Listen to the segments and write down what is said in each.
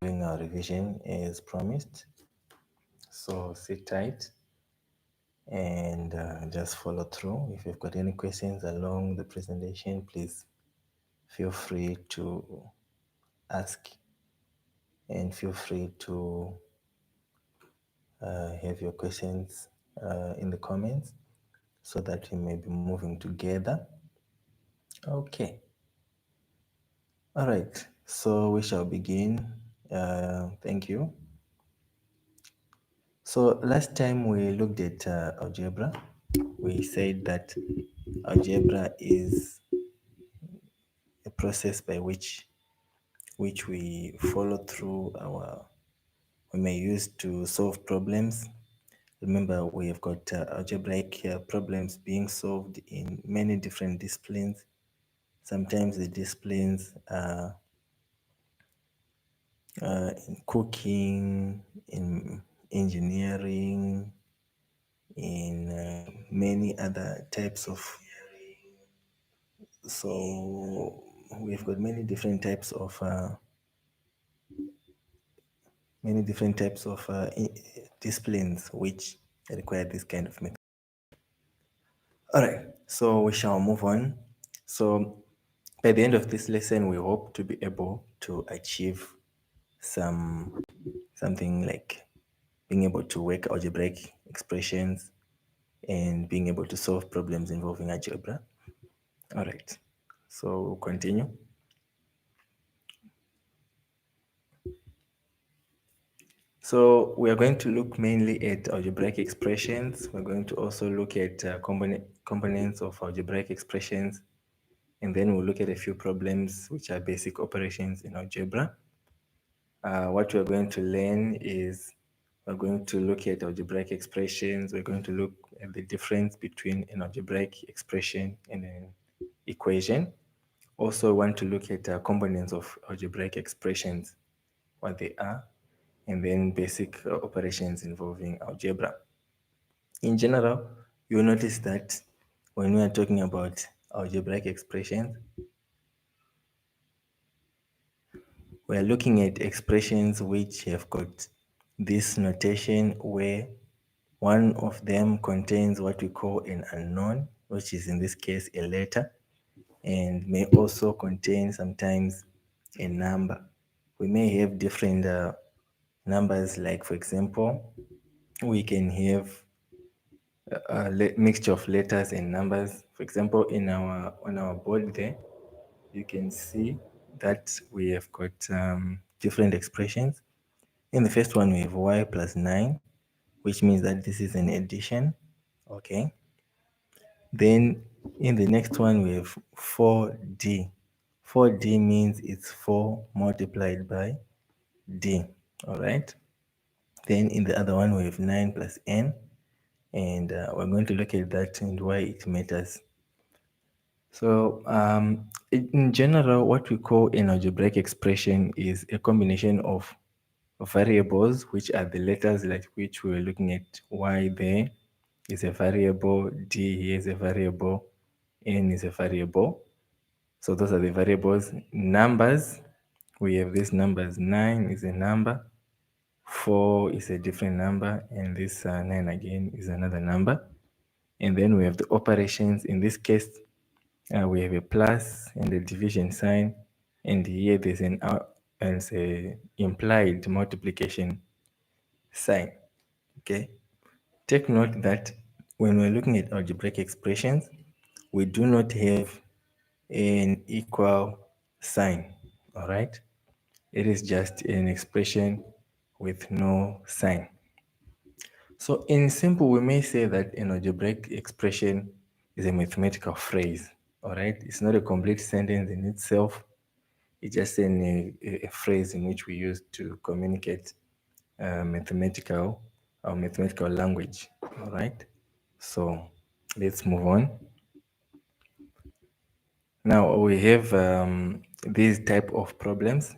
doing our revision as promised. So sit tight and just follow through. If you've got any questions along the presentation, please feel free to ask and feel free to have your questions in the comments so that we may be moving together. Okay. All right. So we shall begin. Thank you. So last time we looked at algebra. We said that algebra is a process by which we follow through we may use to solve problems. Remember, we have got algebraic problems being solved in many different disciplines. Sometimes the disciplines are in cooking, in engineering, in many other types of. So we've got many different types of disciplines which require this kind of method. All right, so we shall move on. So by the end of this lesson, we hope to be able to achieve something like being able to work algebraic expressions and being able to solve problems involving algebra. All right, so we'll continue. So we are going to look mainly at algebraic expressions. We're going to also look at components of algebraic expressions, and then we'll look at a few problems which are basic operations in algebra. What we're going to learn is we're going to look at algebraic expressions. We're going to look at the difference between an algebraic expression and an equation. Also, we want to look at components of algebraic expressions, what they are, and then basic operations involving algebra. In general, you'll notice that when we are talking about algebraic expressions, we are looking at expressions which have got this notation where one of them contains what we call an unknown, which is in this case a letter, and may also contain sometimes a number. We may have different numbers, like for example, we can have a mixture of letters and numbers. For example, on our board there, you can see that we have got different expressions. In the first one, we have y plus 9, which means that this is an addition. Okay. Then in the next one, we have 4d. 4d means it's 4 multiplied by d. All right. Then in the other one, we have 9 plus n. And we're going to look at that and why it matters. So in general, what we call an algebraic expression is a combination of variables, which are the letters like which we were looking at. Y there is a variable, D here is a variable, N is a variable. So those are the variables. Numbers, we have these numbers. 9 is a number, 4 is a different number, and this 9 again is another number. And then we have the operations. In this case, we have a plus and a division sign, and here there's an implied multiplication sign. Okay. Take note that when we're looking at algebraic expressions, we do not have an equal sign. All right. It is just an expression with no sign. So in simple, we may say that an algebraic expression is a mathematical phrase. All right. It's not a complete sentence in itself. It's just a phrase in which we use to communicate mathematical language. All right. So let's move on. Now we have these type of problems.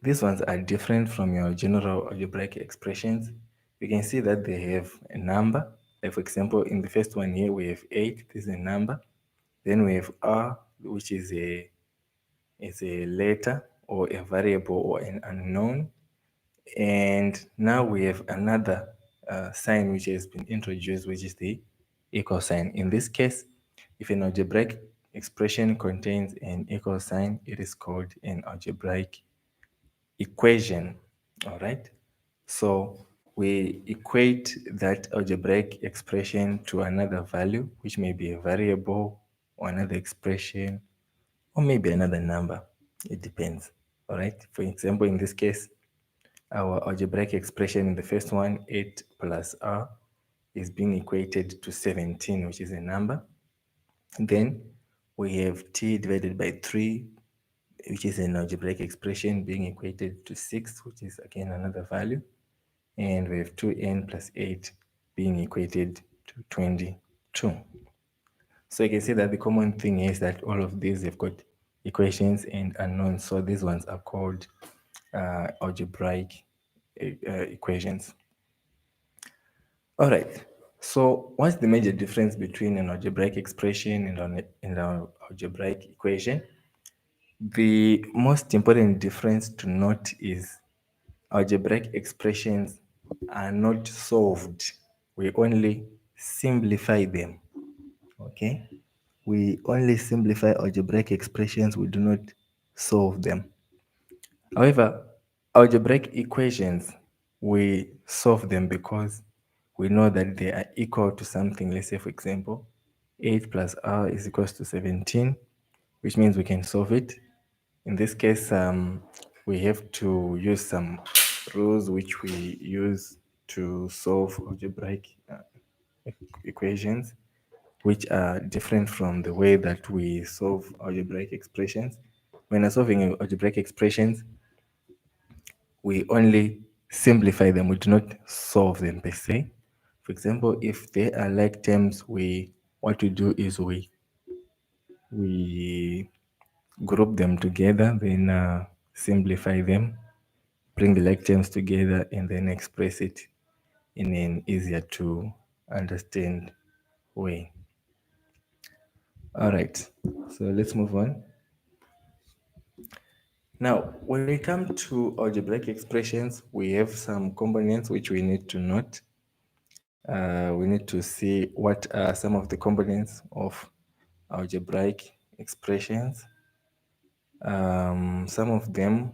These ones are different from your general algebraic expressions. You can see that they have a number. Like for example, in the first one here, we have 8. This is a number. Then we have R, which is a letter or a variable or an unknown. And now we have another sign which has been introduced, which is the equal sign. In this case, if an algebraic expression contains an equal sign, it is called an algebraic equation. All right. So we equate that algebraic expression to another value, which may be a variable or another expression or maybe another number. It depends. All right. For example, in this case, our algebraic expression in the first one, 8 plus r, is being equated to 17, which is a number. Then we have t divided by 3, which is an algebraic expression being equated to 6, which is again another value. And we have 2n plus 8 being equated to 22. So you can see that the common thing is that all of these have got equations and unknowns. So these ones are called algebraic equations. All right. So what's the major difference between an algebraic expression and an algebraic equation? The most important difference to note is algebraic expressions are not solved. We only simplify them. Okay? We only simplify algebraic expressions, we do not solve them. However, algebraic equations, we solve them because we know that they are equal to something. Let's say, for example, 8 plus r is equals to 17, which means we can solve it. In this case, we have to use some rules which we use to solve algebraic equations, which are different from the way that we solve algebraic expressions. When we're solving algebraic expressions, we only simplify them. We do not solve them per se. For example, if they are like terms, what we do is we group them together, then simplify them, bring the like terms together, and then express it in an easier to understand way. All right, so let's move on. Now, when we come to algebraic expressions, we have some components which we need to note. We need to see what are some of the components of algebraic expressions. Some of them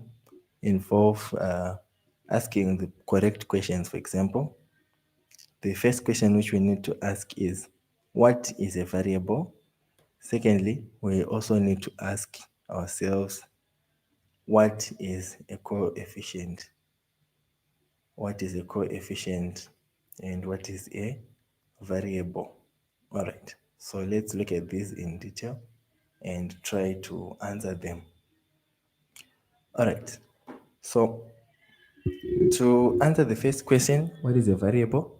involve asking the correct questions. For example, the first question which we need to ask is, what is a variable? Secondly, we also need to ask ourselves, what is a coefficient? What is a coefficient and what is a variable? All right, so let's look at this in detail and try to answer them. All right, so to answer the first question, what is a variable?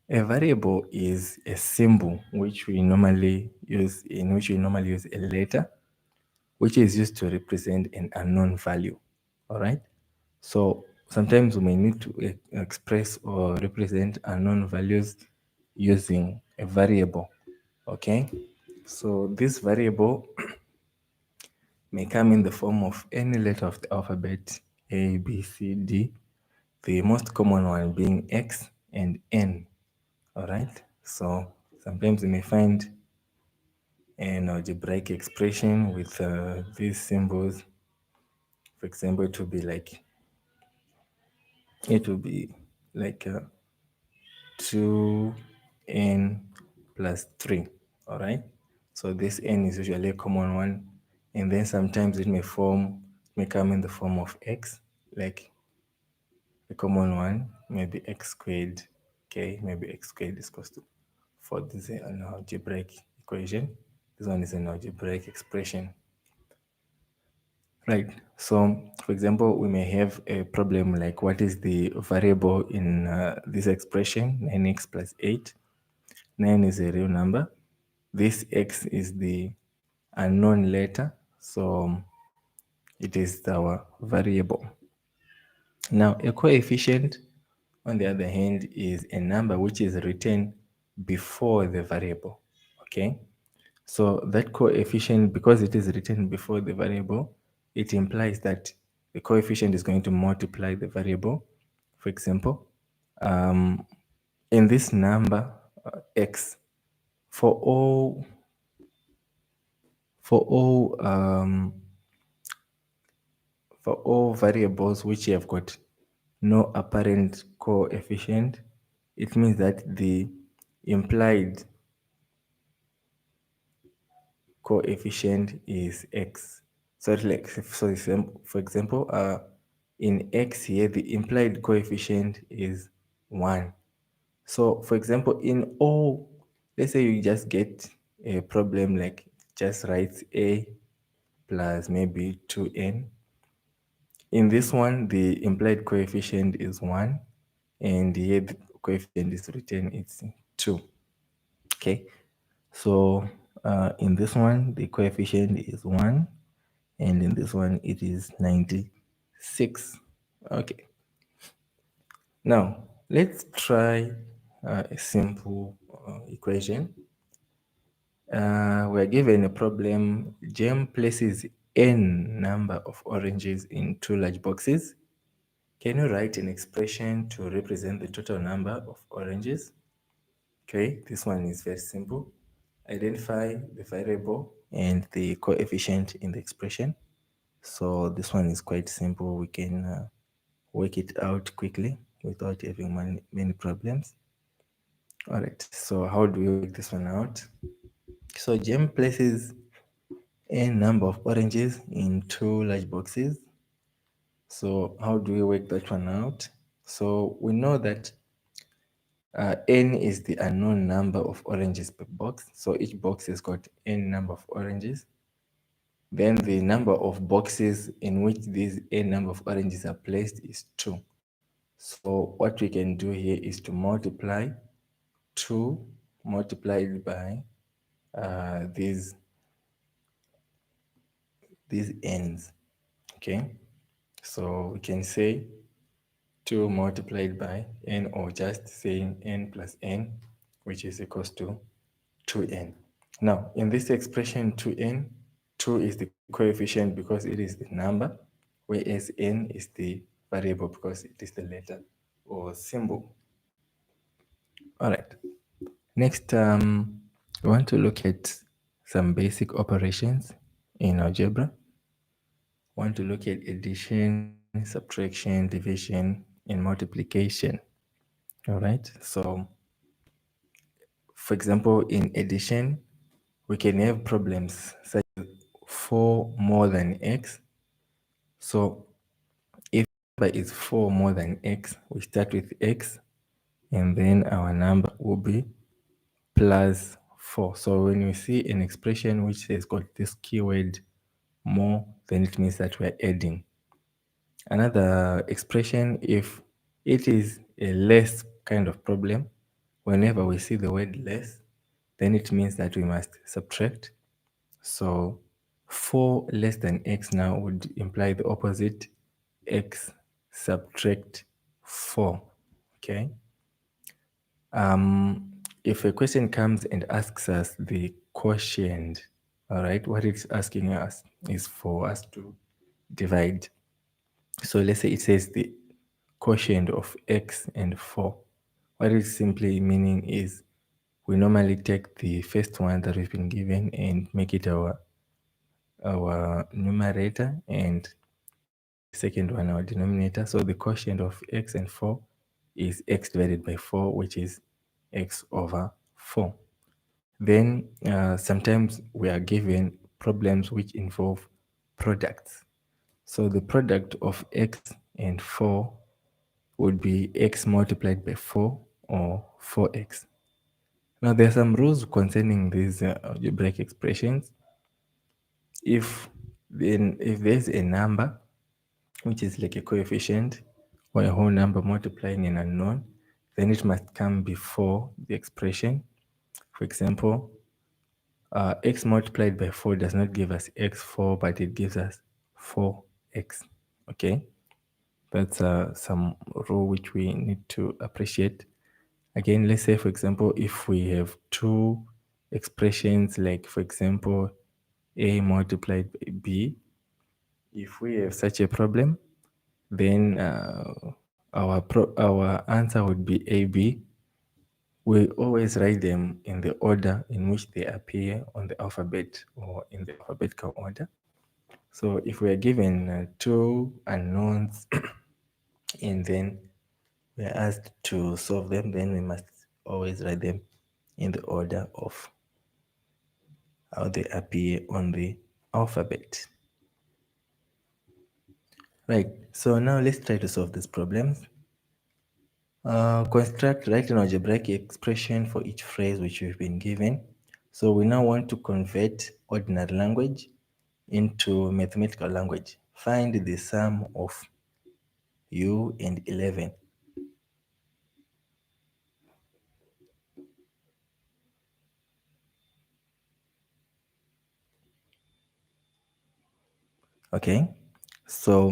A variable is a symbol which we normally use, in which we normally use a letter, which is used to represent an unknown value. All right. So sometimes we may need to express or represent unknown values using a variable. Okay. So this variable may come in the form of any letter of the alphabet, A, B, C, D, the most common one being X and N. All right. So sometimes you may find an algebraic expression with these symbols. For example, it will be like 2n plus 3. All right. So this n is usually a common one. And then sometimes it may come in the form of x, like a common one, maybe x squared, okay, maybe x squared is equals to 4. This is an algebraic equation. This one is an algebraic expression. Right. So, for example, we may have a problem like, what is the variable in this expression, 9x plus 8? 9 is a real number. This x is the unknown letter, so it is our variable. Now, a coefficient, on the other hand, is a number which is written before the variable. Okay. So that coefficient, because it is written before the variable, it implies that the coefficient is going to multiply the variable. For example, um, in this number x, for all for all um, for all variables which have got no apparent coefficient, it means that the implied coefficient is x. So it's like, for example, in x here, the implied coefficient is 1. So, for example, in O, let's say you just get a problem like just write A plus maybe 2n. In this one, the implied coefficient is 1, and here the coefficient is written, it's 2. Okay, so in this one, the coefficient is 1, and in this one, it is 96. Okay, now let's try a simple equation. We're given a problem. Jem places n number of oranges in two large boxes. Can you write an expression to represent the total number of oranges? Okay, this one is very simple. Identify the variable and the coefficient in the expression. So this one is quite simple. We can work it out quickly without having many problems. All right, so how do we work this one out? So Jem places a number of oranges in two large boxes. So how do we work that one out? So we know that n is the unknown number of oranges per box. So each box has got n number of oranges. Then the number of boxes in which these n number of oranges are placed is 2. So what we can do here is to multiply 2 multiplied by these n's. Okay, so we can say 2 multiplied by n, or just saying n plus n, which is equals to 2n. Now, in this expression 2n, 2 is the coefficient because it is the number, whereas n is the variable because it is the letter or symbol. All right. Next, we want to look at some basic operations in algebra. We want to look at addition, subtraction, division, and multiplication. All right. So, for example, in addition, we can have problems such as 4 more than x. So if number is 4 more than x, we start with x, and then our number will be plus 4. So when we see an expression which has got this keyword more, then it means that we're adding. Another expression, if it is a less kind of problem, whenever we see the word less, then it means that we must subtract. So 4 less than x now would imply the opposite, x subtract 4. Okay. If a question comes and asks us the quotient, all right, what it's asking us is for us to divide. So let's say it says the quotient of x and 4. What it's simply meaning is we normally take the first one that we've been given and make it our numerator, and the second one our denominator. So the quotient of x and 4 is x divided by 4, which is x over 4. Then sometimes we are given problems which involve products. So the product of x and 4 would be x multiplied by 4 or 4x. Now there are some rules concerning these algebraic expressions. If there's a number which is like a coefficient or a whole number multiplying an unknown, then it must come before the expression. For example, x multiplied by 4 does not give us x4, but it gives us 4x. Okay, that's some rule which we need to appreciate. Again, let's say, for example, if we have two expressions, like, for example, a multiplied by b, if we have such a problem, then our answer would be AB. We always write them in the order in which they appear on the alphabet or in the alphabetical order. So if we are given two unknowns and then we are asked to solve them, then we must always write them in the order of how they appear on the alphabet. Right, so now let's try to solve these problems. Write an algebraic expression for each phrase which we've been given. So we now want to convert ordinary language into mathematical language. Find the sum of U and 11. Okay, so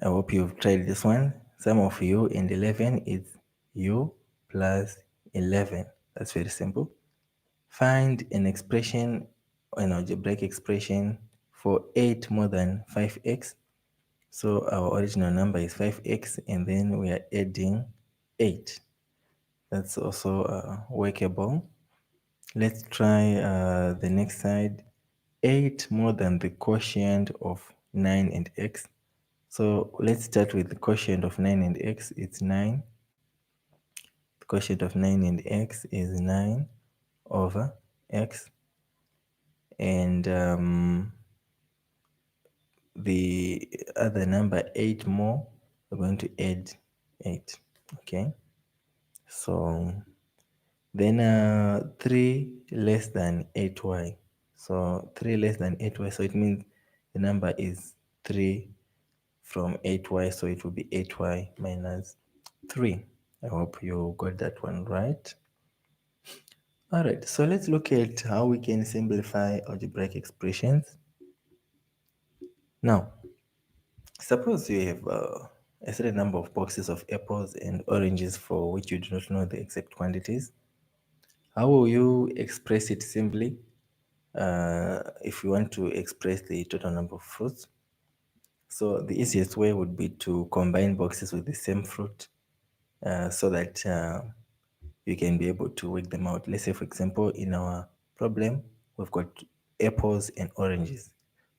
I hope you've tried this one. Sum of U and 11 is U plus 11. That's very simple. Find an algebraic expression for 8 more than 5x. So our original number is 5x and then we are adding 8. That's also workable. Let's try the next side. 8 more than the quotient of 9 and x. So let's start with the quotient of 9 and x. It's 9. The quotient of 9 and x is 9 over x. And the other number 8 more, we're going to add 8. Okay. So then 3 less than 8y. So 3 less than 8y. So it means the number is 3 from 8y. So it will be 8y minus 3. I hope you got that one right. All right. So let's look at how we can simplify algebraic expressions. Now, suppose you have a certain number of boxes of apples and oranges for which you do not know the exact quantities. How will you express it simply? If you want to express the total number of fruits. So the easiest way would be to combine boxes with the same fruit so that you can be able to work them out. Let's say, for example, in our problem, we've got apples and oranges.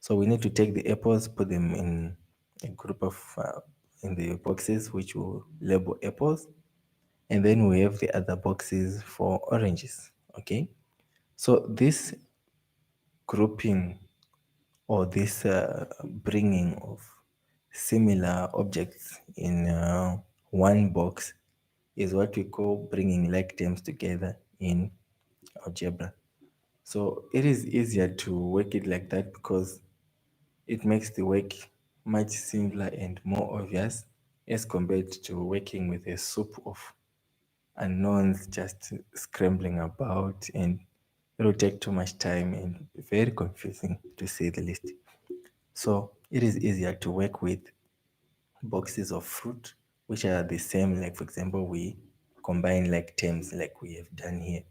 So we need to take the apples, put them in a group of in the boxes which will label apples, and then we have the other boxes for oranges. Okay, so this grouping or this bringing of similar objects in one box is what we call bringing like terms together in algebra. So it is easier to work it like that because it makes the work much simpler and more obvious as compared to working with a soup of unknowns just scrambling about, and it will take too much time and very confusing to say the least. So it is easier to work with boxes of fruit which are the same. Like for example, we combine like terms like we have done here.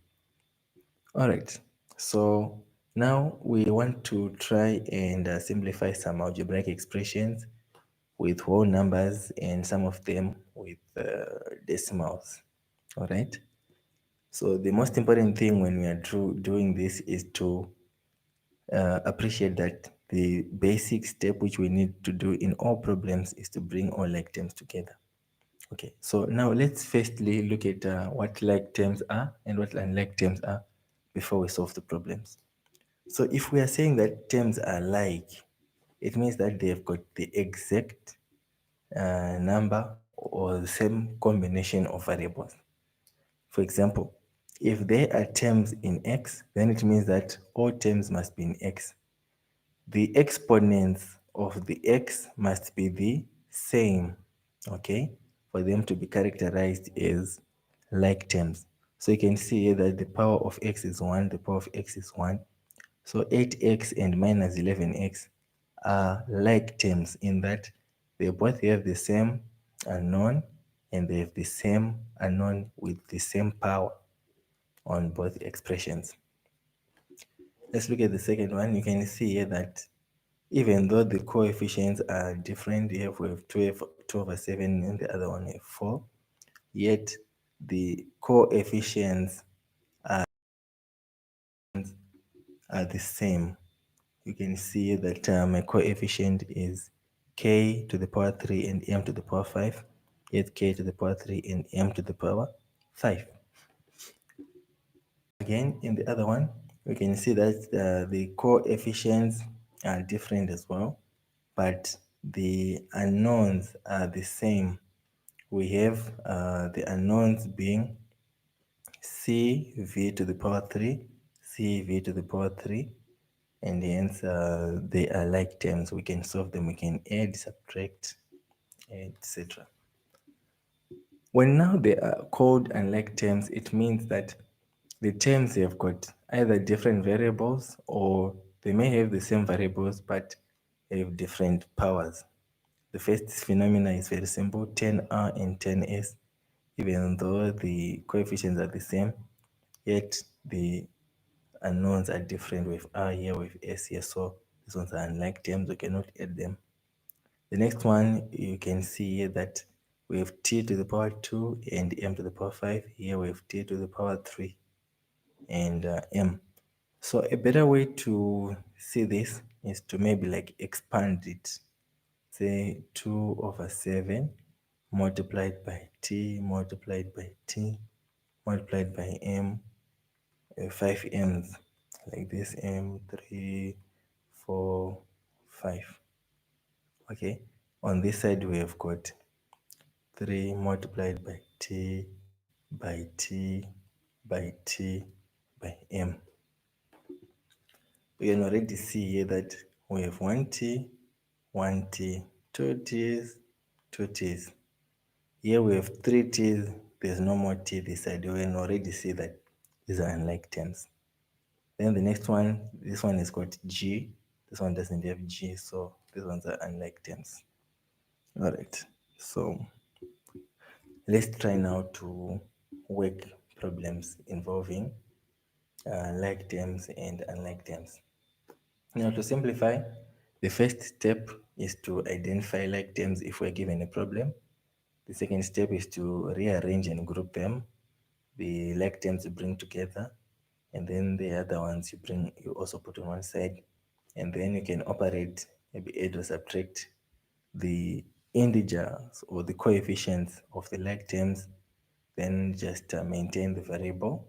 All right. So now we want to try and simplify some algebraic expressions with whole numbers and some of them with decimals. All right. So the most important thing when we are doing this is to appreciate that the basic step which we need to do in all problems is to bring all like terms together. Okay, so now let's firstly look at what like terms are and what unlike terms are before we solve the problems. So if we are saying that terms are like, it means that they have got the exact number or the same combination of variables. For example, if there are terms in x, then it means that all terms must be in x. The exponents of the x must be the same, okay, for them to be characterized as like terms. So you can see here that the power of x is 1, the power of x is 1. So 8x and minus 11x are like terms in that they both have the same unknown and they have the same unknown with the same power on both expressions. Let's look at the second one. You can see here that even though the coefficients are different, here we have 2 over 7 and the other one we have 4, yet the coefficients are the same. You can see that my coefficient is k to the power 3 and m to the power 5, yet k to the power 3 and m to the power 5. Again, in the other one, we can see that the coefficients are different as well, but the unknowns are the same. We have the unknowns being cv to the power 3, cv to the power 3, and hence they are like terms. We can solve them, we can add, subtract, etc. When now they are called unlike terms, it means that the terms have got either different variables or they may have the same variables but have different powers. The first phenomena is very simple, 10r and 10s, even though the coefficients are the same, yet the unknowns are different with r here, with s here, so these ones are unlike terms, we cannot add them. The next one, you can see here that we have t to the power 2 and m to the power 5. Here we have t to the power 3 and m. So a better way to see this is to maybe like expand it. Say 2 over 7 multiplied by t multiplied by t multiplied by m, 5 m's, like this, m, 3, 4, 5. Okay, on this side we have got 3 multiplied by t by t by t by m. We can already see here that we have 1t, 1t, 2 t's, 2 t's. Here we have 3 t's, there's no more t this side. You can already see that these are unlike terms. Then the next one, this one is called g. This one doesn't have g, so these ones are unlike terms. All right, so let's try now to work problems involving like terms and unlike terms. Now to simplify, the first step is to identify like terms if we're given a problem. The second step is to rearrange and group them. The like terms you bring together, and then the other ones you also put on one side, and then you can operate, maybe add or subtract the integers or the coefficients of the like terms, then just maintain the variable.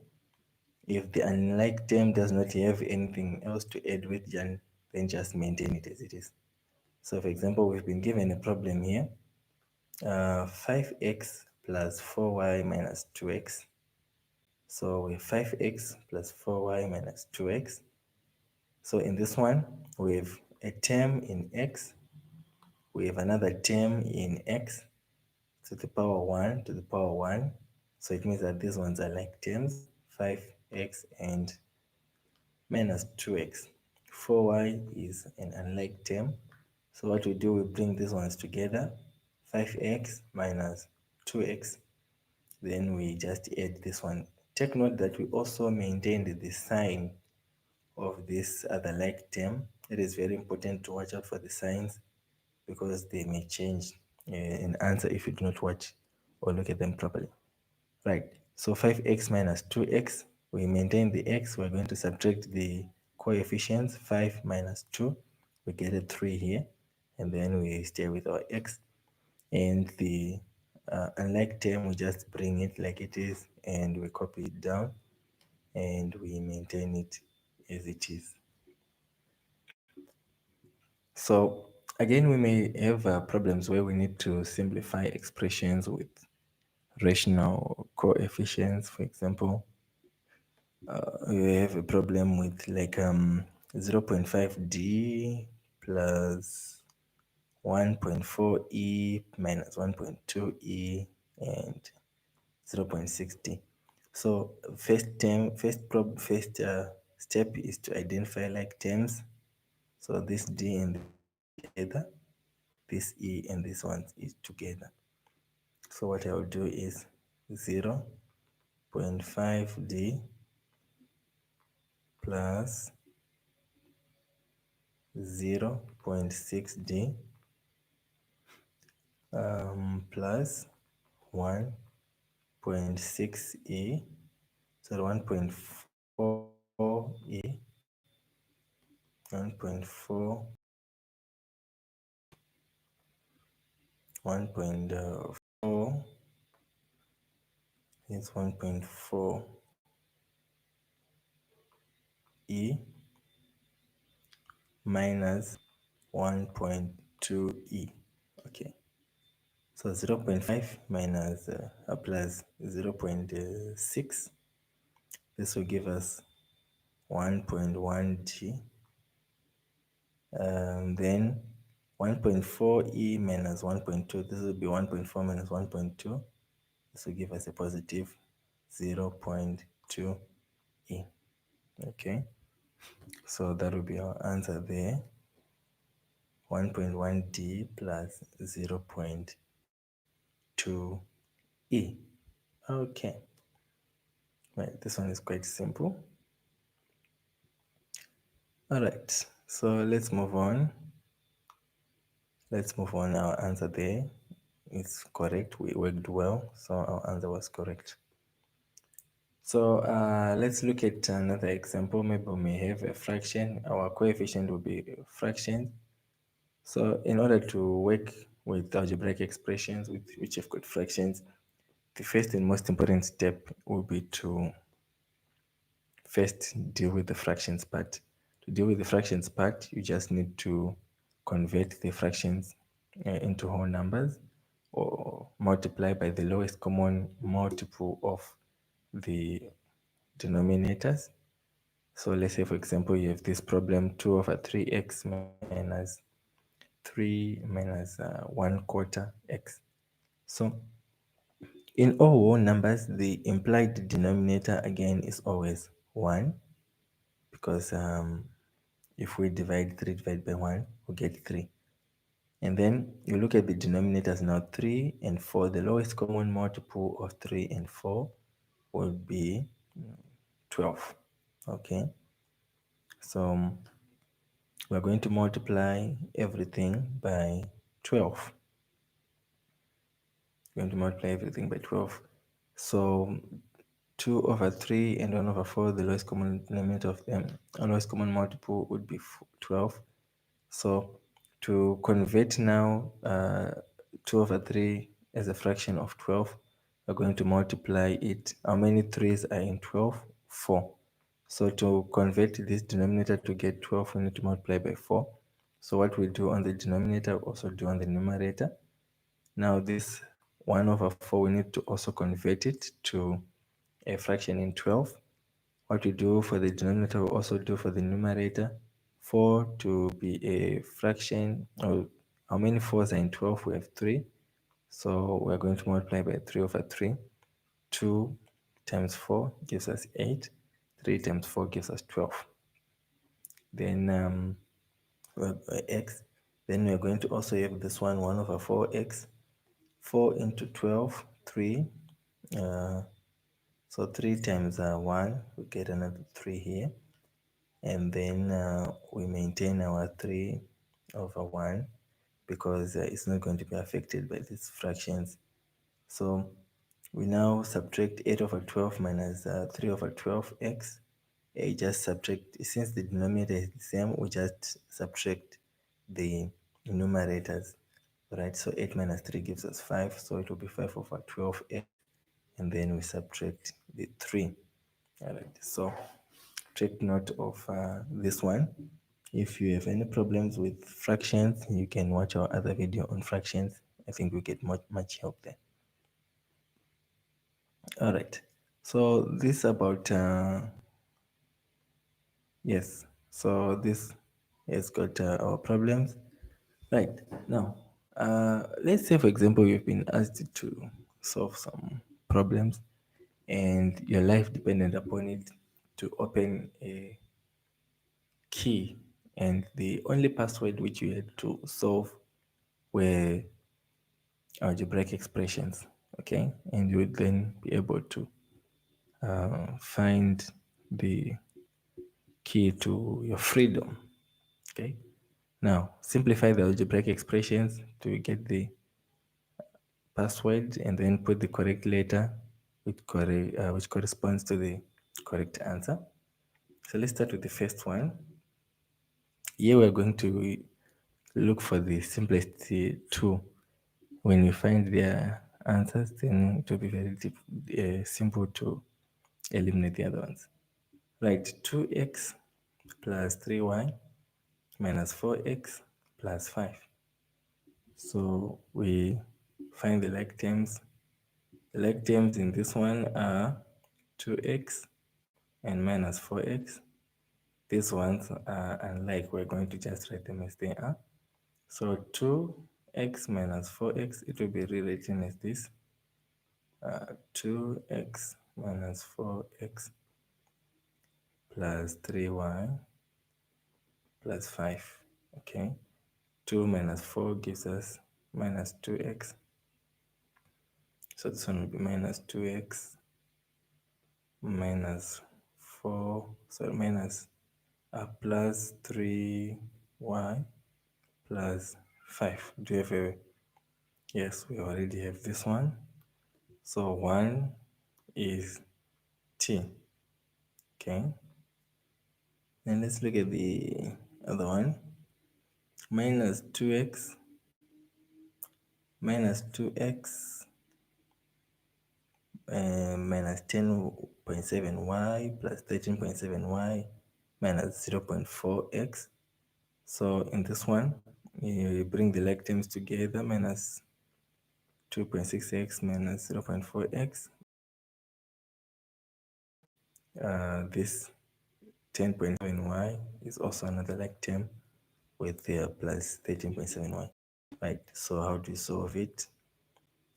If the unlike term does not have anything else to add with, then just maintain it as it is. So for example, we've been given a problem here, 5x plus 4y minus 2x. So we have 5x plus 4y minus 2x. So in this one, we have a term in x, we have another term in x to the power 1 to the power 1. So it means that these ones are like terms, 5x and minus 2x. 4y is an unlike term. So what we do, we bring these ones together, 5x minus 2x. Then we just add this one. Take note that we also maintained the sign of this other like term. It is very important to watch out for the signs because they may change in answer if you do not watch or look at them properly. Right, so 5x minus 2x, we maintain the x, we're going to subtract the coefficients, 5 minus 2, we get a 3 here, and then we stay with our x, and the unlike term, we just bring it like it is, and we copy it down, and we maintain it as it is. So again, we may have problems where we need to simplify expressions with rational coefficients. For example, we have a problem with like 0.5d plus 1.4e minus 1.2e and 0.6d. So first step is to identify like terms. So this d and this one is together, this e and this one is together. So what I will do is 0.5d plus 0.6d plus 1.6e, so 1.4e, 1.4, 1.4 is 1.4e minus 1.2e. Okay, so 0.5 minus plus 0.6, this will give us 1.1g. Then 1.4e minus 1.2, this will be 1.4 minus 1.2. This will give us a positive 0.2e. Okay, so that will be our answer there. 1.1d plus 0.2e. Okay, right, this one is quite simple. All right, so let's move on. Our answer there is correct. We worked well, so our answer was correct. So let's look at another example. Maybe we may have a fraction. Our coefficient will be fraction. So in order to work with algebraic expressions which have got fractions, the first and most important step will be to first deal with the fractions part. To deal with the fractions part, you just need to convert the fractions into whole numbers or multiply by the lowest common multiple of the denominators. So let's say, for example, you have this problem 2 over 3x minus 3 minus 1/4 x. So in all whole numbers, the implied denominator again is always 1, because if we divide 3 divided by 1, we get 3. And then you look at the denominators now, 3 and 4. The lowest common multiple of 3 and 4 would be 12. Okay, so we're going to multiply everything by 12. We're going to multiply everything by 12. So 2 over 3 and 1 over 4, the lowest common denominator of them, lowest common multiple would be 12. So to convert now 2 over 3 as a fraction of 12, we're going to multiply it. How many 3's are in 12? 4. So to convert this denominator to get 12, we need to multiply by 4. So what we do on the denominator, we also do on the numerator. Now this 1 over 4, we need to also convert it to a fraction in 12. What we do for the denominator, we also do for the numerator. 4 to be a fraction, or how many 4's are in 12? We have 3. So we're going to multiply by 3 over 3. 2 times 4 gives us 8. 3 times 4 gives us 12. Then x. Then we're going to also have this 1 over 4x. 4 into 12, 3. So 3 times 1, we get another 3 here. And then we maintain our 3 over 1 because it's not going to be affected by these fractions. So we now subtract 8 over 12 minus 3 over 12x. Just subtract, since the denominator is the same, we just subtract the numerators, right? So 8 minus 3 gives us 5, so it will be 5 over 12x, and then we subtract the 3. All right, so take note of this one. If you have any problems with fractions, you can watch our other video on fractions. I think we get much help there. All right, so this about yes, so this has got our problems. Right, now let's say, for example, you've been asked to solve some problems and your life depended upon it to open a key, and the only password which you had to solve were algebraic expressions. Okay, and you would then be able to find the key to your freedom. Okay, Now, simplify the algebraic expressions to get the password and then put the correct letter which corresponds to the correct answer. So let's start with the first one. Here we're going to look for the simplest two. When we find their answers, then it will be very simple to eliminate the other ones. Right, 2x plus 3y minus 4x plus 5. So we find the like terms. The like terms in this one are 2x and minus 4x. These ones are unlike, we're going to just write them as they are. So 2x minus 4x, it will be rewritten as this. 2x minus 4x plus 3y plus 5. Okay. 2 minus 4 gives us minus 2x. So this one will be minus 2x minus 4, sorry, minus plus 3y plus 5. Do you have a, yes, we already have this one. So 1 is t. Okay. Then let's look at the other one. Minus 2x minus 2x minus 10.7y plus 13.7y minus 0.4x. So in this one, you bring the like terms together, minus 2.6x minus 0.4x. This 10.7y is also another like term with plus 13.7y. Right, so how do you solve it?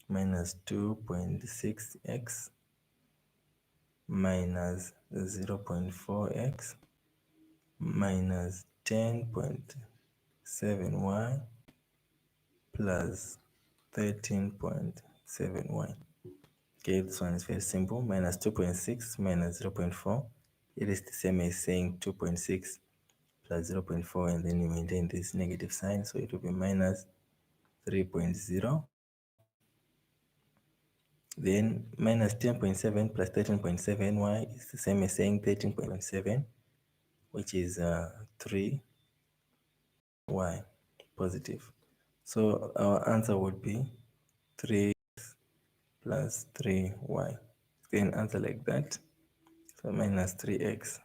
Minus 2.6x minus 0.4x minus 10.7y plus 13.7y. Okay, this one is very simple. Minus 2.6 minus 0.4. It is the same as saying 2.6 plus 0.4, and then you maintain this negative sign. So it will be minus 3.0. Then minus 10.7 plus 13.7y is the same as saying 13.7, which is 3y positive. So our answer would be 3 plus 3y. Then answer like that. So minus 3x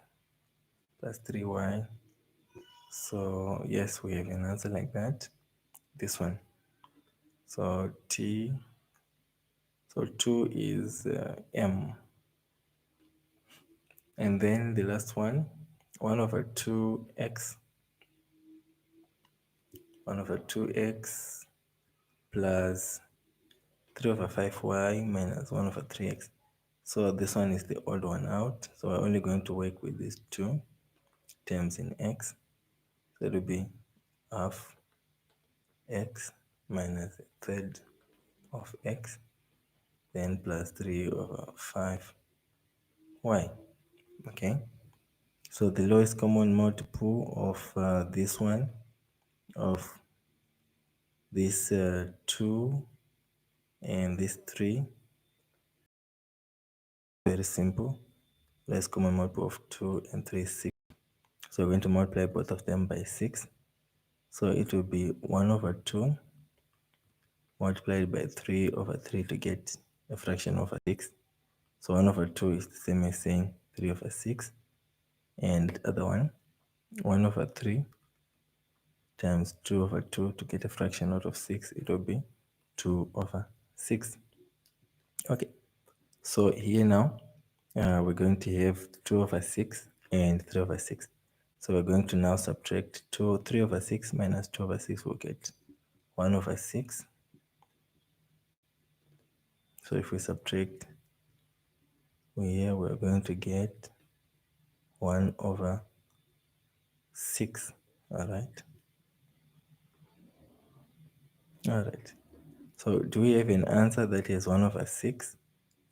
plus 3y. So yes, we have an answer like that. This one. So t, so 2 is m. And then the last one, 1 over 2x, 1 over 2x plus 3 over 5y minus 1 over 3x. So this one is the odd one out. So we're only going to work with these two terms in x. So it will be half x minus a third of x, then plus 3 over 5y. Okay. So the lowest common multiple of this one, of this 2 and this 3, very simple. Lowest common multiple of 2 and 3 is 6. So we're going to multiply both of them by 6. So it will be 1 over 2 multiplied by 3 over 3 to get a fraction over 6. So 1 over 2 is the same as saying 3 over 6. And the other one, 1 over 3 times 2 over 2 to get a fraction out of 6, it will be 2 over 6. Okay, so here now, we're going to have 2 over 6 and 3 over 6. So we're going to now subtract 3 over 6 minus 2 over 6 will get 1 over 6. So if we subtract here, we're going to get 1 over 6. All right. All right. So do we have an answer that is 1 over 6?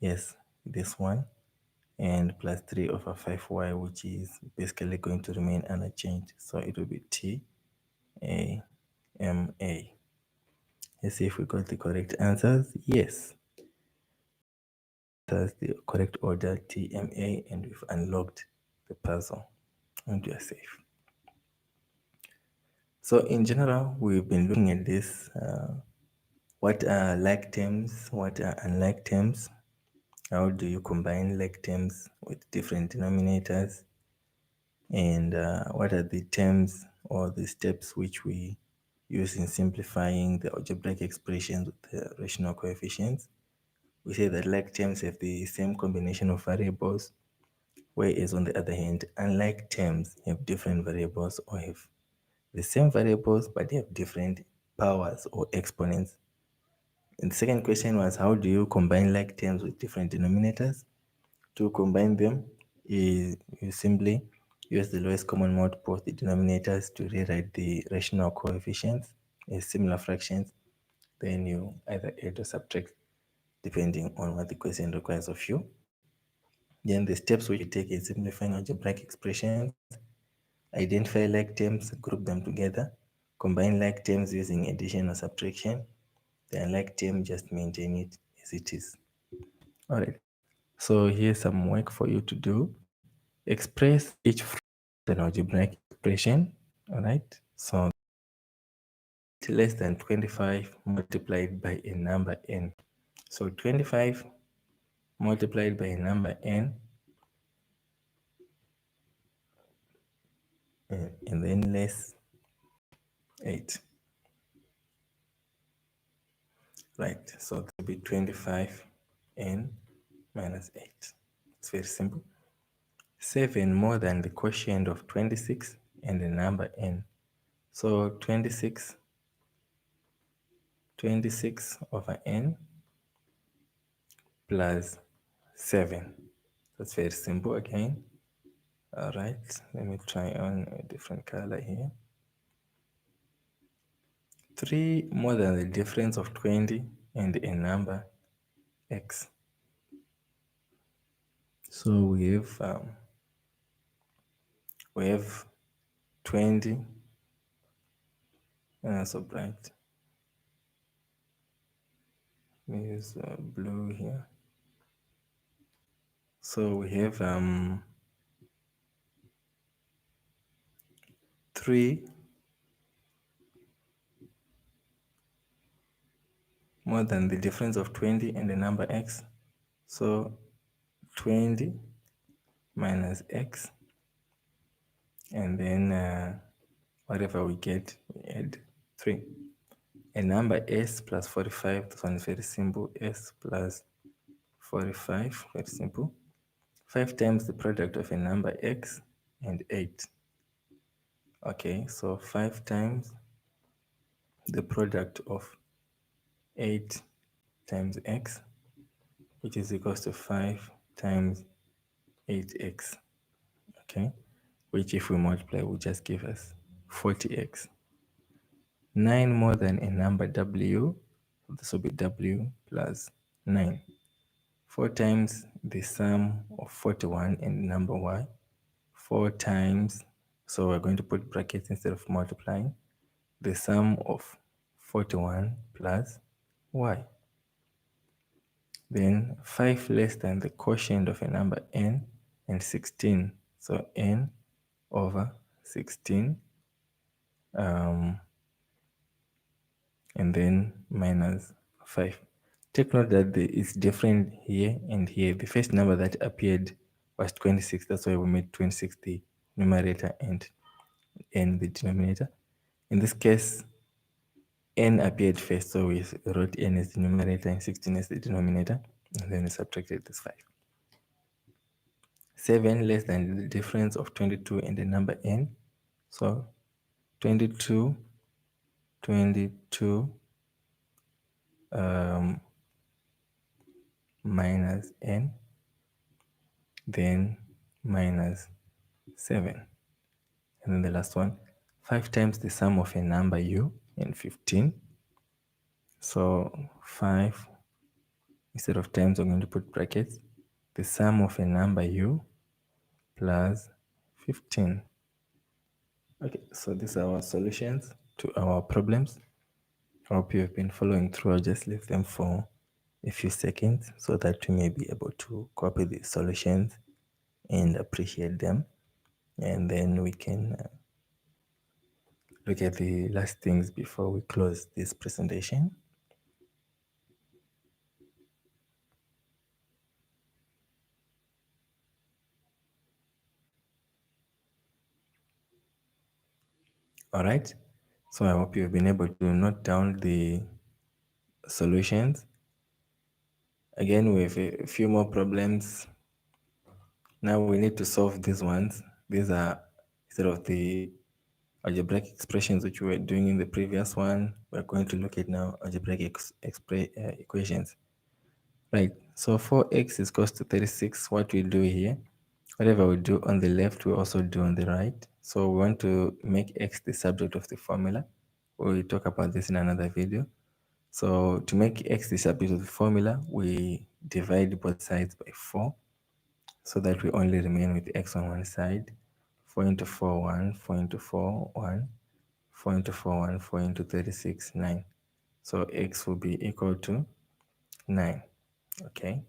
Yes, this one. And plus 3 over 5y, which is basically going to remain unchanged. So it will be t Let's see if we got the correct answers. Yes. That's the correct order, TMA, and we've unlocked the puzzle and we are safe. So in general, we've been looking at this. What are like terms? What are unlike terms? How do you combine like terms with different denominators? And what are the terms or the steps which we use in simplifying the algebraic expressions with the rational coefficients? We say that like terms have the same combination of variables, whereas on the other hand, unlike terms have different variables or have the same variables but they have different powers or exponents. And the second question was, how do you combine like terms with different denominators? To combine them, you simply use the lowest common multiple of the denominators to rewrite the rational coefficients as similar fractions. Then you either add or subtract depending on what the question requires of you. Then the steps which you take is simplifying algebraic expressions, identify like terms, group them together, combine like terms using addition or subtraction, the unlike term, just maintain it as it is. All right. So here's some work for you to do. Express each an algebraic expression. All right. So less than 25 multiplied by a number n. So 25 multiplied by a number n, and then less 8. Right. So that will be 25n minus 8. It's very simple. 7 more than the quotient of 26 and the number n. So 26 over n plus 7. That's very simple again. All right, let me try on a different color here. 3 more than the difference of 20 and a number x. So we have 20, so bright. Let me use blue here. So we have 3 more than the difference of 20 and the number x. So 20 minus x, and then whatever we get, we add 3. A number s plus 45, this one is very simple, s plus 45, very simple. 5 times the product of a number x and 8. Okay, so 5 times the product of 8 times x, which is equals to 5 times 8x. Okay, which if we multiply will just give us 40x. 9 more than a number w, this will be w plus 9. 4 times the sum of 41 and number y. 4 times, so we're going to put brackets instead of multiplying, the sum of 41 plus y. Then 5 less than the quotient of a number n and 16. So n over 16, and then minus 5. Take note that it's different here and here. The first number that appeared was 26. That's why we made 26 the numerator and n the denominator. In this case, n appeared first, so we wrote n as the numerator and 16 as the denominator, and then we subtracted this 5. 7 less than the difference of 22 and the number n. So 22 minus n, then minus 7. And then the last one, 5 times the sum of a number u and 15. So 5, instead of times, I'm going to put brackets. The sum of a number u plus 15. Okay, so these are our solutions. to our problems. I hope you have been following through. I'll just leave them for a few seconds so that you may be able to copy the solutions and appreciate them. And then we can look at the last things before we close this presentation. All right. So I hope you've been able to note down the solutions. Again, we have a few more problems. Now we need to solve these ones. These are instead of the algebraic expressions which we were doing in the previous one, we're going to look at now algebraic equations. Right, so 4x is equals to 36. What we do here, whatever we do on the left, we also do on the right. So we want to make x the subject of the formula. We'll talk about this in another video. So to make x the subject of the formula, we divide both sides by 4 so that we only remain with x on one side. 4 into 4, 1, 4 into 4, 1, 4 into 4, 1, 4 into 36, 9. So x will be equal to 9, okay?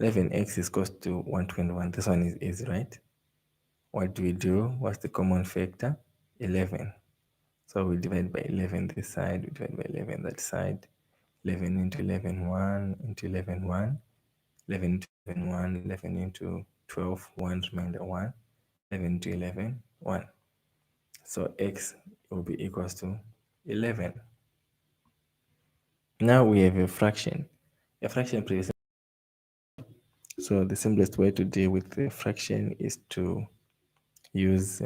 11x is equals to 121. This one is easy, right? What do we do? What's the common factor? 11. So we divide by 11 this side, we divide by 11 that side. 11 into 11, 1 into 11, 1. 11 into 11, 1. 11 into 12, 1 remainder 1. 11 into 11, 1. So x will be equals to 11. Now we have a fraction. A fraction previously. So the simplest way to deal with the fraction is to use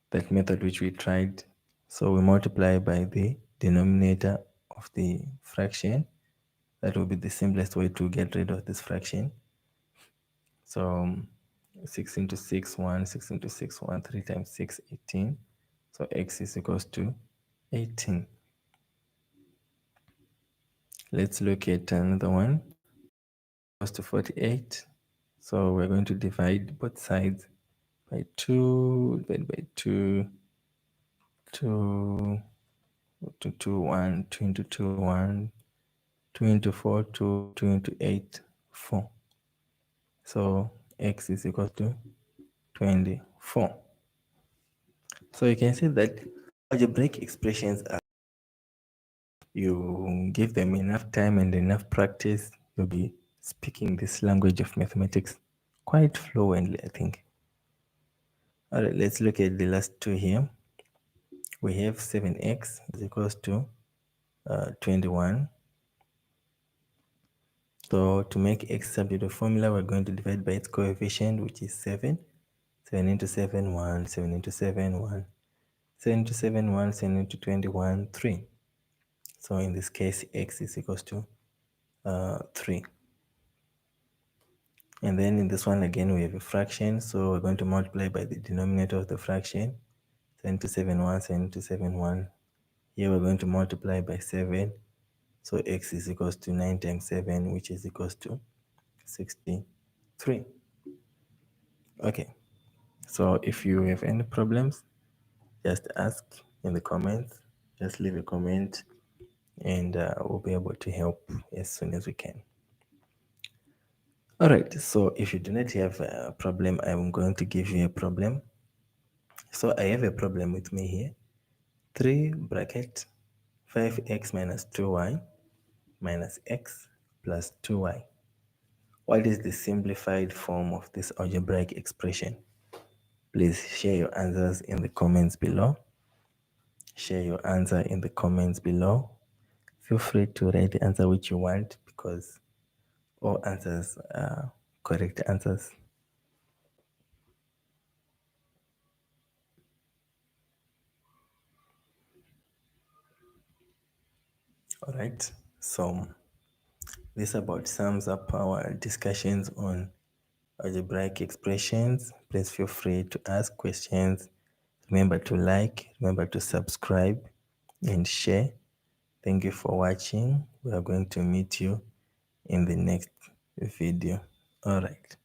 that method which we tried. So we multiply by the denominator of the fraction. That will be the simplest way to get rid of this fraction. So 6 into 6, 1, 6 into 6, 1, 3 times 6, 18. So x is equals to 18. Let's look at another one. Equals to 48. So we're going to divide both sides by 2, divide by 2, 2, 2, 2, 1, 2 into 2, 1, 2 into 4, 2, 2 into 8, 4. So x is equal to 24. So you can see that algebraic expressions are, you give them enough time and enough practice, you'll be speaking this language of mathematics quite fluently, I think. All right, let's look at the last two here. We have 7x is equals to 21. So to make x subject of formula, we're going to divide by its coefficient, which is 7. 7 into 7, 1. 7 into 7, 1. 7 into 7, 1. 7 into 21, 3. So in this case, x is equals to 3. And then in this one again, we have a fraction. So we're going to multiply by the denominator of the fraction. 7 into 7, 1. 7 into 7, 1. Here we're going to multiply by 7. So x is equals to 9 times 7, which is equals to 63. Okay. So if you have any problems, just ask in the comments. Just leave a comment and we'll be able to help as soon as we can. All right, so if you do not have a problem, I'm going to give you a problem. So I have a problem with me here. 3 bracket 5x minus 2y minus x plus 2y. What is the simplified form of this algebraic expression? Please share your answers in the comments below. Share your answer in the comments below. Feel free to write the answer which you want because all answers are correct answers. All right, so this about sums up our discussions on algebraic expressions. Please feel free to ask questions. Remember to like, remember to subscribe and share. Thank you for watching. We are going to meet you in the next video. All right.